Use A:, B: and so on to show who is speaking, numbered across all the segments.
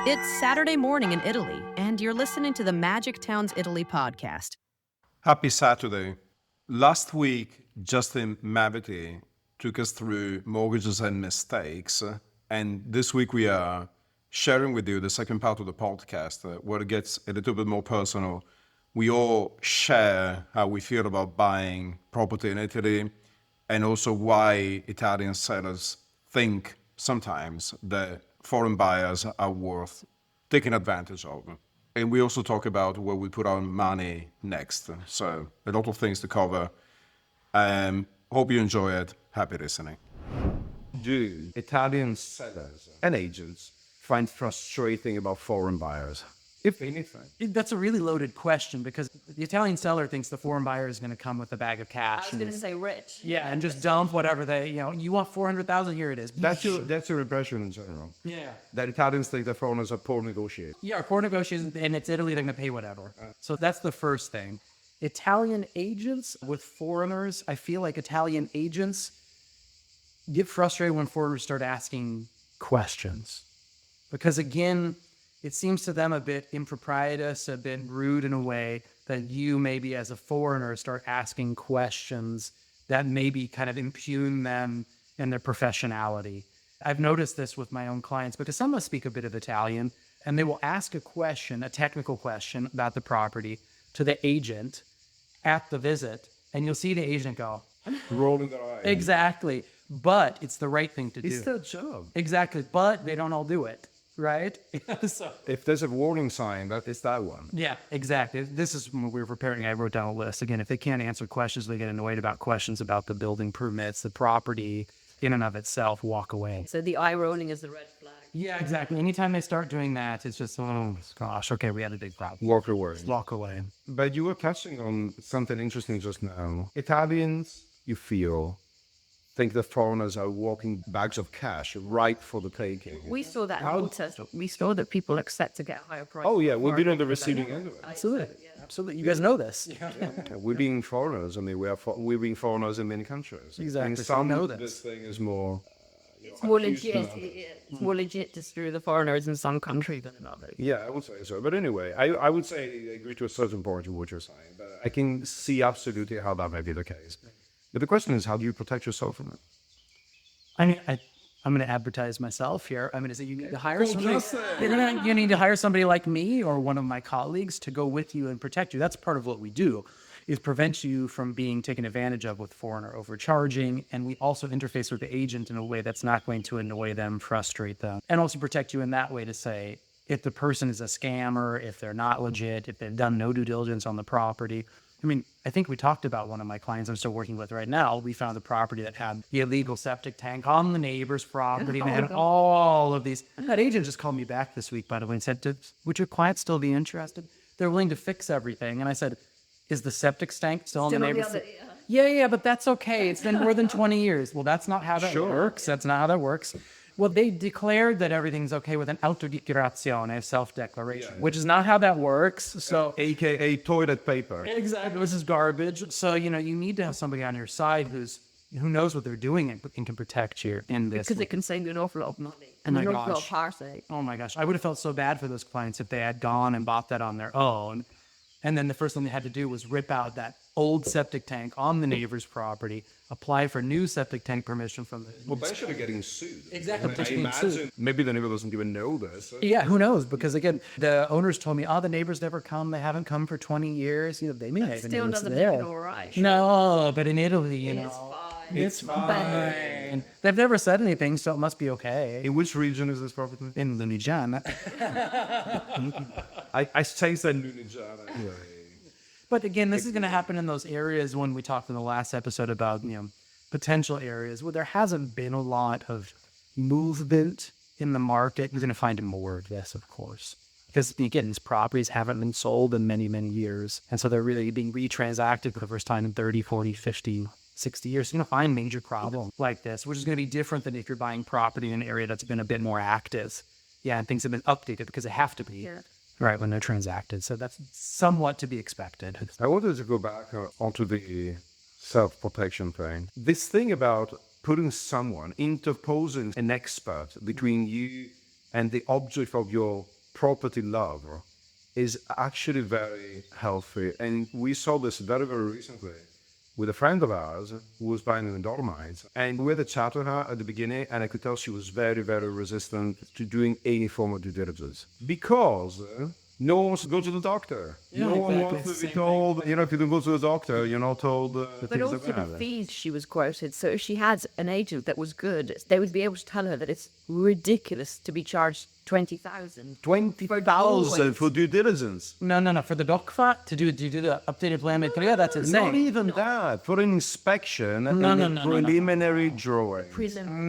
A: It's Saturday morning in Italy, and you're listening to the Magic Towns Italy podcast.
B: Happy Saturday. Last week, Justin Mavity took us through mortgages and mistakes. And this week, we are sharing with you the second part of the podcast where it gets a little bit more personal. We all share how we feel about buying property in Italy and also why Italian sellers think sometimes that foreign buyers are worth taking advantage of. And we also talk about where we put our money next. So a lot of things to cover. Hope you enjoy it. Happy listening.
C: Do Italian sellers and agents find frustrating about foreign buyers, if anything?
D: That's a really loaded question because the Italian seller thinks the foreign buyer is going to come with a bag of
E: I
D: cash.
E: was going to say rich.
D: Yeah, and just dump whatever you want 400,000, here it is.
C: That's your impression in general.
D: Yeah.
C: That Italians think that foreigners are poor negotiators.
D: Yeah, poor negotiations, and it's Italy, they're going to pay whatever. So that's the first thing. Italian agents with foreigners, I feel like Italian agents get frustrated when foreigners start asking questions. Because again, it seems to them a bit improprietous, a bit rude in a way that you maybe as a foreigner start asking questions that maybe kind of impugn them and their professionality. I've noticed this with my own clients because some of us speak a bit of Italian and they will ask a question, a technical question about the property to the agent at the visit, and you'll see the agent go,
C: Rolling their eyes.
D: exactly, but it's the right thing to do.
C: It's their job.
D: Exactly, but they don't all do it, right? So,
C: If there's a warning sign, that is that one.
D: yeah, exactly. This is when we were preparing, I wrote down a list. Again, if they can't answer questions, they get annoyed about questions about the building permits, the property in and of itself, walk away.
E: So the eye rolling is the red flag.
D: Yeah, exactly. Anytime they start doing that, it's just, oh gosh, okay, we had a big problem.
C: Walk away.
D: Walk away.
C: But you were touching on something interesting just now. Italians, you feel, think that foreigners are walking bags of cash right for the taking.
E: We saw that in Malta. We saw that people accept to get a higher price.
C: Oh yeah, we've been on the receiving end of it.
D: Absolutely. Absolutely. You guys know this.
C: We're being foreigners. I mean, we're being foreigners in many countries.
D: Exactly,
C: In
D: so
C: some,
D: we know this.
C: this thing is more.
E: It's more legit. It's more legit to screw the foreigners in some country than in others.
C: Yeah, I would say so. But anyway, I would say I agree to a certain point to what you're saying. But I can see absolutely how that may be the case. But the question is, how do you protect yourself from it?
D: I mean, I'm going to advertise myself here. I'm going to say you need to hire somebody. You need to hire somebody like me or one of my colleagues to go with you and protect you. That's part of what we do, is prevent you from being taken advantage of with foreigner overcharging. And we also interface with the agent in a way that's not going to annoy them, frustrate them, and also protect you in that way to say, if the person is a scammer, if they're not legit, if they've done no due diligence on the property. I mean, I think we talked about one of my clients I'm still working with right now. We found a property that had the illegal septic tank on the neighbor's property. And they had all of these. And that agent just called me back this week, by the way, and said, would your client still be interested? They're willing to fix everything. And I said, is the septic tank still on the neighbor's? Yeah, but that's okay. It's been more than 20 years. Well, that's not how that works. That's not how that works. Well, they declared that everything's okay with an autodichiarazione, self-declaration, which is not how that works. So,
C: AKA toilet paper.
D: exactly, this is garbage. So, you need to have somebody on your side who knows what they're doing and can protect you in this.
E: Because it can save you an awful lot of money.
D: Oh
E: And
D: my
E: an awful lot of
D: gosh.
E: heartache.
D: Oh my gosh, I would have felt so bad for those clients if they had gone and bought that on their own. And then the first thing they had to do was rip out that old septic tank on the neighbor's property, apply for new septic tank permission from the...
C: Well, they're actually getting sued.
D: Exactly,
C: I
D: they're being
C: imagine
D: sued.
C: maybe the neighbor doesn't even know this.
D: Yeah, who knows? Because again, the owners told me, the neighbors never come. They haven't come for 20 years. They may not even
E: Still
D: know it's
E: doesn't make
D: there.
E: it all right.
D: No, but in Italy,
E: It's fine.
D: it's fine. They've never said anything, so it must be okay.
C: In which region is this property?
D: In Lunigiana.
C: I say Lunigiana anyway.
D: But again, this is going to happen in those areas when we talked in the last episode about, potential areas where there hasn't been a lot of movement in the market. You're going to find more of this, of course. Because, again, these properties haven't been sold in many, many years. And so they're really being retransacted for the first time in 30, 40, 50, 60 years. You're going to find major problems like this, which is going to be different than if you're buying property in an area that's been a bit more active. Yeah, and things have been updated because they have to be.
E: Yeah.
D: Right, when they're transacted. So that's somewhat to be expected.
C: I wanted to go back onto the self-protection thing. This thing about putting someone, interposing an expert between you and the object of your property love is actually very healthy. And we saw this very, very recently with a friend of ours who was buying in the Dolomites. And we had a chat with her at the beginning, and I could tell she was very, very resistant to doing any form of due diligence because no one wants to go to the doctor. No one wants to be told, if you don't go to the doctor, you're not told the
E: But
C: things
E: also
C: about
E: the
C: it.
E: fees she was quoted. So if she had an agent that was good, they would be able to tell her that it's ridiculous to be charged 20,000.
C: 20,000 for due diligence.
D: No. For the DOCFA, to do the updated plan material, that's
C: Not
D: insane.
C: even that. For an inspection and
D: No.
C: preliminary drawing.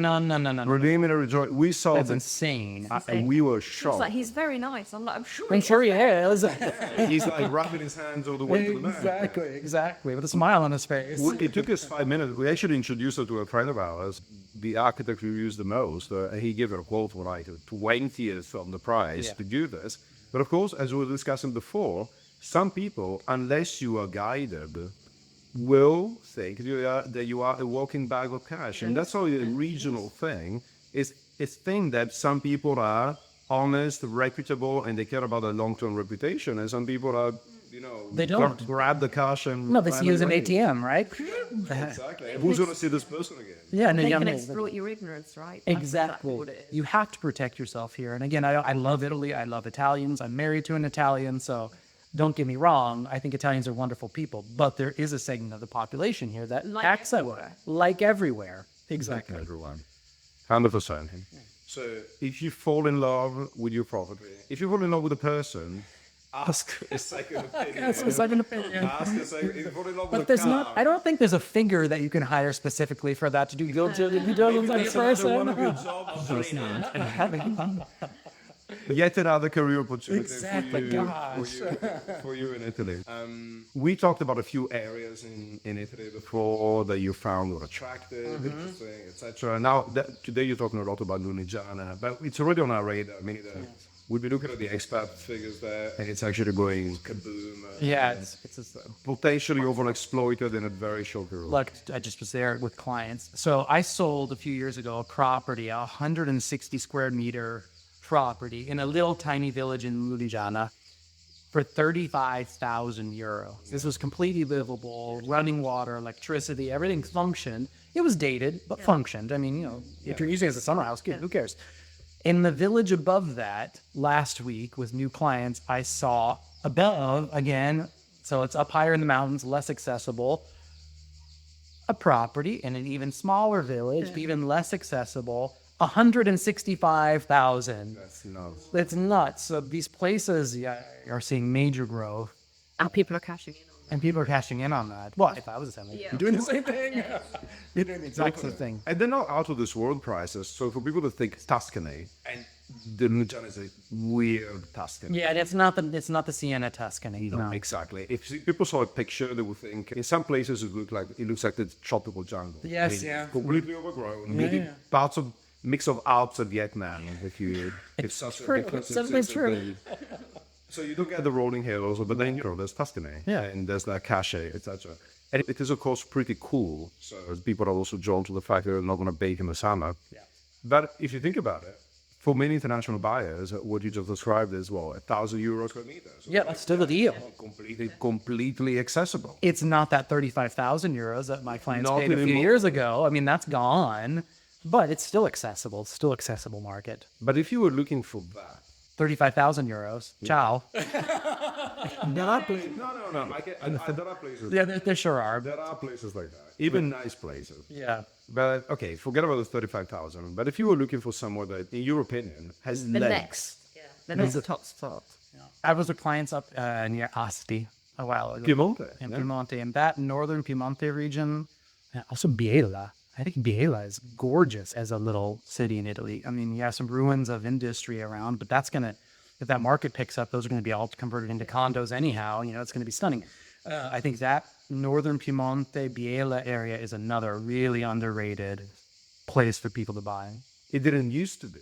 D: No.
C: Preliminary drawing. We saw
D: That's
C: this
D: insane.
C: and we were
E: She was
C: shocked.
E: like, he's very nice. I'm like, I'm sure.
D: I'm sure he is.
C: He's like rubbing his hands all the way to the back.
D: Exactly. With a smile on his face.
C: It took us 5 minutes. We actually introduced her to a friend of ours, the architect we used the most. He gave her a quote for like 20th of the price to do this. But of course, as we were discussing before, some people, unless you are guided, will think that you are a walking bag of cash. And that's only a regional thing. It's thing that some people are honest, reputable, and they care about their long-term reputation. And some people are,
D: They don't.
C: grab the cash and...
D: No, they see you as an
C: away.
D: ATM, right?
C: Exactly. And who's going to see this person again?
D: Yeah, no,
E: They
D: yeah,
E: can
D: no,
E: exploit your ignorance, right? That's
D: exactly.
E: what it is.
D: You have to protect yourself here. And again, I love Italy. I love Italians. I'm married to an Italian, so don't get me wrong. I think Italians are wonderful people, but there is a segment of the population here that
E: Like
D: acts that way,
E: everywhere.
D: like everywhere. Exactly.
C: Everyone. 100%. So if you fall in love with your property, if you fall in love with a person, ask a second opinion.
D: That's a second opinion.
C: Ask a second. If you fall in love with
D: But
C: a
D: there's
C: car,
D: not. I don't think there's a figure that you can hire specifically for that to do due diligence on
C: that's
D: a
C: another one
D: person.
C: of your jobs.
D: And having fun.
C: Yet another career opportunity
D: Exactly,
C: for you in Italy. We talked about a few areas in Italy before that you found were attractive, interesting, etc. Now, today you're talking a lot about Lunigiana, but it's already on our radar. I mean, we'll be looking at the expat figures there, and it's actually going kaboom.
D: Yeah, it's just,
C: Potentially overexploited in a very short period.
D: look, I just was there with clients. So I sold a few years ago a property, a 160 square meter property in a little tiny village in Lunigiana for 35,000 euros. This was completely livable, running water, electricity, everything functioned. It was dated, but functioned. I mean, if you're using it as a summer house, good, who cares? In the village above that, last week with new clients, I saw above, again, so it's up higher in the mountains, less accessible, a property in an even smaller village, even less accessible, 165,000.
C: That's nuts.
D: It's nuts. So these places are seeing major growth,
E: And people are cashing in on that.
D: and people are cashing in on that. Well, if I was a seller,
E: Yeah.
D: you're doing the same thing. You're doing the exact same thing.
C: And they're not out of this world prices. So for people to think Tuscany, and the Lunigiana is a weird Tuscany.
D: Yeah, it's not the Siena Tuscany. No.
C: Exactly. If people saw a picture, they would think in some places it looks like the tropical jungle.
D: Yes, yeah.
C: Completely overgrown. Maybe parts of mix of Alps and Vietnam. If such
E: true.
C: a difference
E: Something
C: is
E: true.
C: So you don't get the rolling hills, but then there's Tuscany, and there's the cachet, etc. And it is of course pretty cool. So people are also drawn to the fact that they're not going to bake in the summer. Yeah. But if you think about it, for many international buyers, what you just described is, €1,000 per meter. So
D: Yeah, that's still a deal.
C: completely accessible.
D: It's not that 35,000 euros that my clients
C: Not
D: paid a few
C: anymore.
D: years ago. I mean, that's gone, but it's still accessible. It's still accessible market.
C: But if you were looking for that,
D: 35,000 euros. Ciao.
C: there are places. No. There are places.
D: Yeah, there sure are.
C: There are places like that, even nice places.
D: Yeah.
C: But okay, forget about the 35,000. But if you were looking for somewhere that, in your opinion, has
E: The
C: legs,
E: next. The next top spot.
D: I was with clients up near Asti a while ago.
C: Piemonte,
D: In
C: yeah.
D: Piemonte. In that northern Piemonte region. And also Biella. I think Biella is gorgeous as a little city in Italy. I mean, you have some ruins of industry around, but that's going to, if that market picks up, those are going to be all converted into condos anyhow. It's going to be stunning. I think that northern Piemonte, Biella area is another really underrated place for people to buy.
C: It didn't used to be.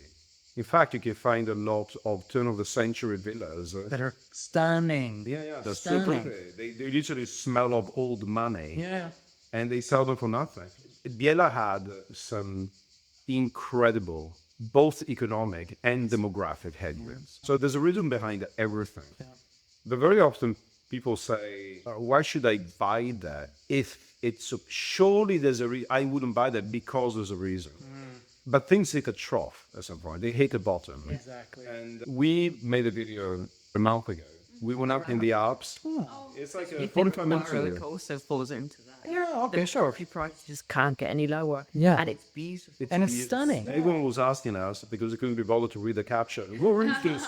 C: In fact, you can find a lot of turn-of-the-century villas.
D: That are stunning.
C: They're so
D: Stunning.
C: pretty. They literally smell of old money.
D: Yeah.
C: And they sell them for nothing. Biella had some incredible both economic and demographic headwinds. So there's a reason behind everything. But very often people say, why should I buy that if it's surely there's a reason? I wouldn't buy that because there's a reason. But things hit a trough at some point. They hit a bottom.
D: Exactly.
C: And we made a video a month ago. We went up in the Alps. It's like a 45 minutes
E: roller
C: video.
E: coaster falls into that.
D: Yeah, okay, sure.
E: The price just can't get any lower.
D: Yeah.
E: And it's beautiful.
D: And it's stunning.
C: Everyone was asking us because they couldn't be bothered to read the caption. What is this?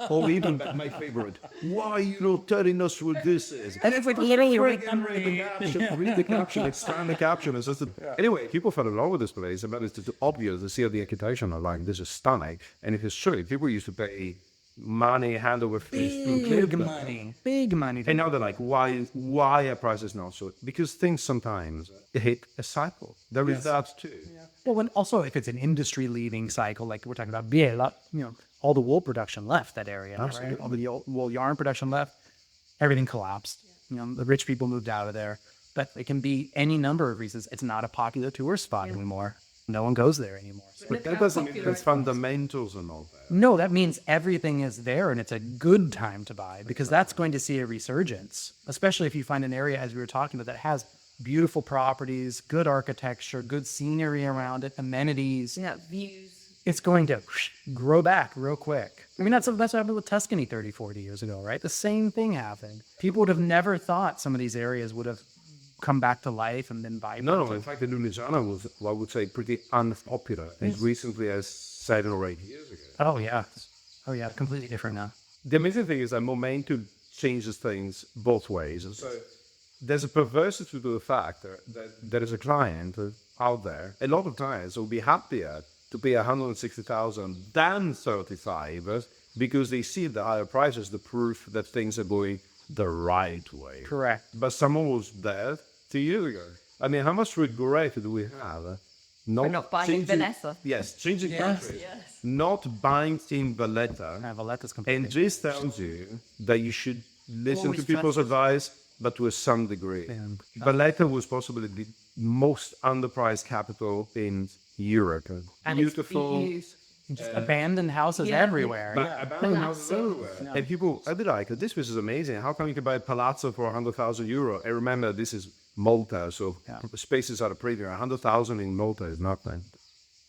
C: Or even my favorite. Why are you not telling us what this is?
D: And it's like,
C: Friggin' read the caption. Read the caption. Expand the caption. It's just Anyway, people fell in love with this place. But it's just obvious to see the architecture are like, this is stunning. And if it's true, people used to pay money hand over fist.
D: Big money.
C: And now they're like, why are prices not so? Because things sometimes hit a cycle. There is that too.
D: Well, when also if it's an industry-leading cycle, like we're talking about Biella, all the wool production left that area, right? All the wool yarn production left, everything collapsed. The rich people moved out of there. But it can be any number of reasons. It's not a popular tourist spot anymore. No one goes there anymore.
C: But that doesn't mean there's fundamentals and all that.
D: No, that means everything is there and it's a good time to buy because that's going to see a resurgence, especially if you find an area, as we were talking about, that has beautiful properties, good architecture, good scenery around it, amenities.
E: Yeah, views.
D: It's going to grow back real quick. I mean, that's what happened with Tuscany 30, 40 years ago, right? The same thing happened. People would have never thought some of these areas would have come back to life and been vibrant.
C: No, in fact, the Lunigiana was, I would say, pretty unpopular as recently as 7 or 8 years ago.
D: Oh, yeah, completely different now.
C: The amazing thing is that momentum changes things both ways. And so there's a perversity to the fact that there is a client out there, a lot of clients will be happier to pay 160,000 than 35 because they see the higher prices, the proof that things are going the right way.
D: Correct.
C: But someone was there 2 years ago. I mean, how much regret do we have?
E: For not buying in Valletta.
C: Yes, changing country.
E: Yes.
C: Not buying in Valletta.
D: Valletta's completely
C: And this tells you that you should listen
E: Always
C: to people's
E: trust.
C: advice, but to some degree. Valletta was possibly the most underpriced capital in Europe.
E: And
C: Beautiful.
E: it's
D: just abandoned houses
E: Yeah.
D: everywhere. Yeah.
C: Abandoned houses everywhere. And people, I'd be like, this is amazing. How come you can buy a palazzo for 100,000 euro? And remember, this is Malta, so spaces are a premium. 100,000 in Malta is nothing.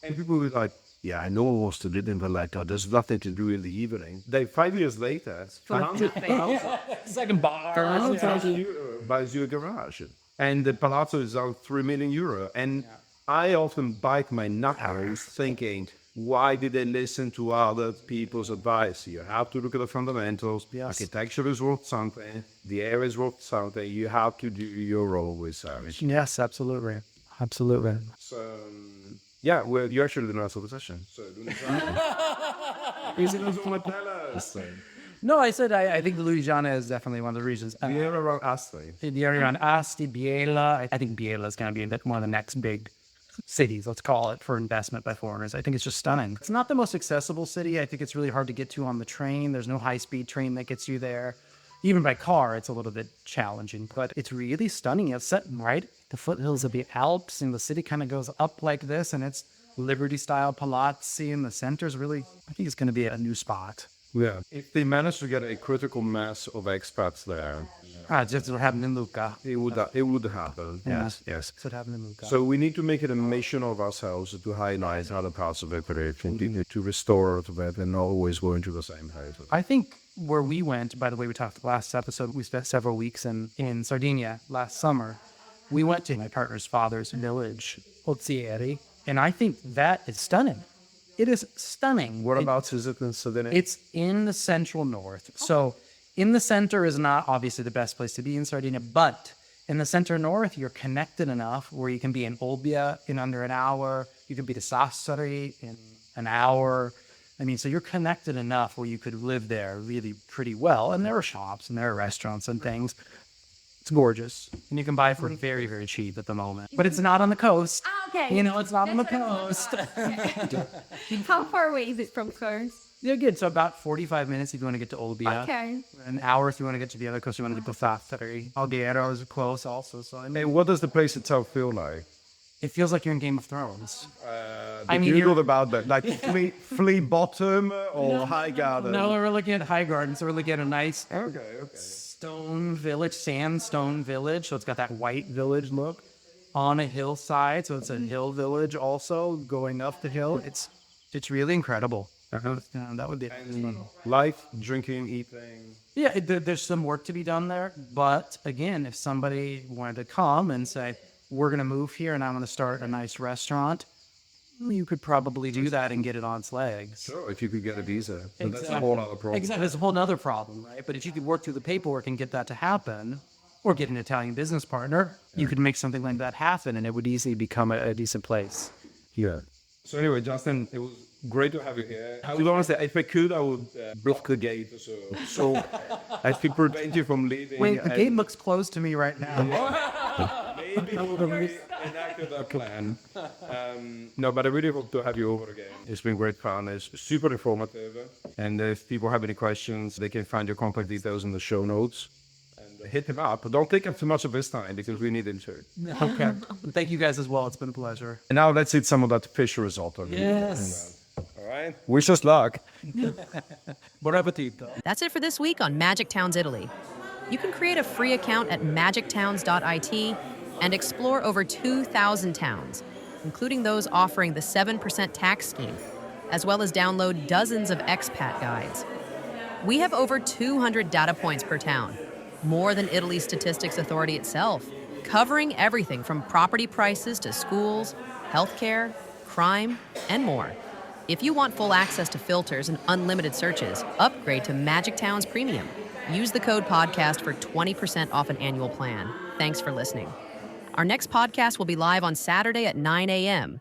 C: And people will be like, yeah, I know I was to live in Valletta. There's nothing to do in the evening. Then 5 years later, 100,000
D: Second bar.
C: buys you a garage. And the palazzo is out 3 million euro. And I often bite my knuckles thinking, why did they listen to other people's advice? You have to look at the fundamentals. Architecture is worth something. The area is worth something. You have to do your own research.
D: Yes, absolutely. Absolutely.
C: So, yeah, well, you actually didn't answer the question. So,
D: No, I said I think the Lunigiana is definitely one of the regions.
C: the area around Asti.
D: The area around Asti, Biella. I think Biella is going to be one of the next big cities, let's call it, for investment by foreigners. I think it's just stunning. It's not the most accessible city. I think it's really hard to get to on the train. There's no high-speed train that gets you there. Even by car, it's a little bit challenging, but it's really stunning. It's set right at the foothills of the Alps, and the city kind of goes up like this, and it's Liberty-style palazzi, and the center's really, I think it's going to be a new spot.
C: Yeah. If they manage to get a critical mass of expats there,
D: Just what happened in Luca.
C: it would happen. Yes.
D: That's what happened in Luca.
C: So we need to make it a mission of ourselves to highlight other parts of Italy, to restore it and not always go into the same place.
D: I think where we went, by the way, we talked last episode, we spent several weeks in Sardinia last summer. We went to my partner's father's village, Ozieri, and I think that is stunning. It is stunning.
C: Whereabouts is it in Sardinia?
D: It's in the central north. So in the center is not obviously the best place to be in Sardinia, but in the center north, you're connected enough where you can be in Olbia in under an hour. You can be to Sassari in an hour. I mean, so you're connected enough where you could live there really pretty well. And there are shops and there are restaurants and things. It's gorgeous. And you can buy it for very, very cheap at the moment. But it's not on the coast.
E: Okay.
D: You know, it's not on the coast.
E: How far away is it from coast?
D: You're good. So about 45 minutes if you want to get to Olbia.
E: Okay.
D: An hour if you want to get to the other coast. You want to get to Sassari. Alghero is close also. So I mean,
C: And what does the place itself feel like?
D: It feels like you're in Game of Thrones.
C: I mean, you thought about that, like flea bottom or high garden?
D: No, we're looking at High Garden, so we're looking at a nice
C: Okay.
D: stone village, sandstone village. So it's got that white village look on a hillside. So it's a hill village also going up the hill. It's really incredible. That would be it.
C: Life, drinking, eating.
D: Yeah, there's some work to be done there. But again, if somebody wanted to come and say, we're going to move here and I'm going to start a nice restaurant, you could probably do that and get it on its legs.
C: Sure, if you could get a visa. But that's a whole other problem.
D: Exactly. That's a whole other problem, right? But if you could work through the paperwork and get that to happen, or get an Italian business partner, you could make something like that happen and it would easily become a decent place.
C: Yeah. So anyway, Justin, it was great to have you here. I would honestly, if I could, I would block the gate. So I think prevent you from leaving.
D: Wait, the gate looks closed to me right now.
C: Maybe I would have enacted that plan. No, but I really hope to have you over again. It's been great fun. It's super informative. And if people have any questions, they can find your contact details in the show notes. And hit him up. But don't take up too much of his time because we need him too.
D: Okay. Thank you guys as well. It's been a pleasure.
C: And now let's eat some of that fish risotto.
D: Yes.
C: All right. Wish us luck.
D: Buon appetito.
A: That's it for this week on Magic Towns Italy. You can create a free account at magictowns.it and explore over 2,000 towns, including those offering the 7% tax scheme, as well as download dozens of expat guides. We have over 200 data points per town, more than Italy's Statistics Authority itself, covering everything from property prices to schools, healthcare, crime, and more. If you want full access to filters and unlimited searches, upgrade to Magic Towns Premium. Use the code podcast for 20% off an annual plan. Thanks for listening. Our next podcast will be live on Saturday at 9 a.m.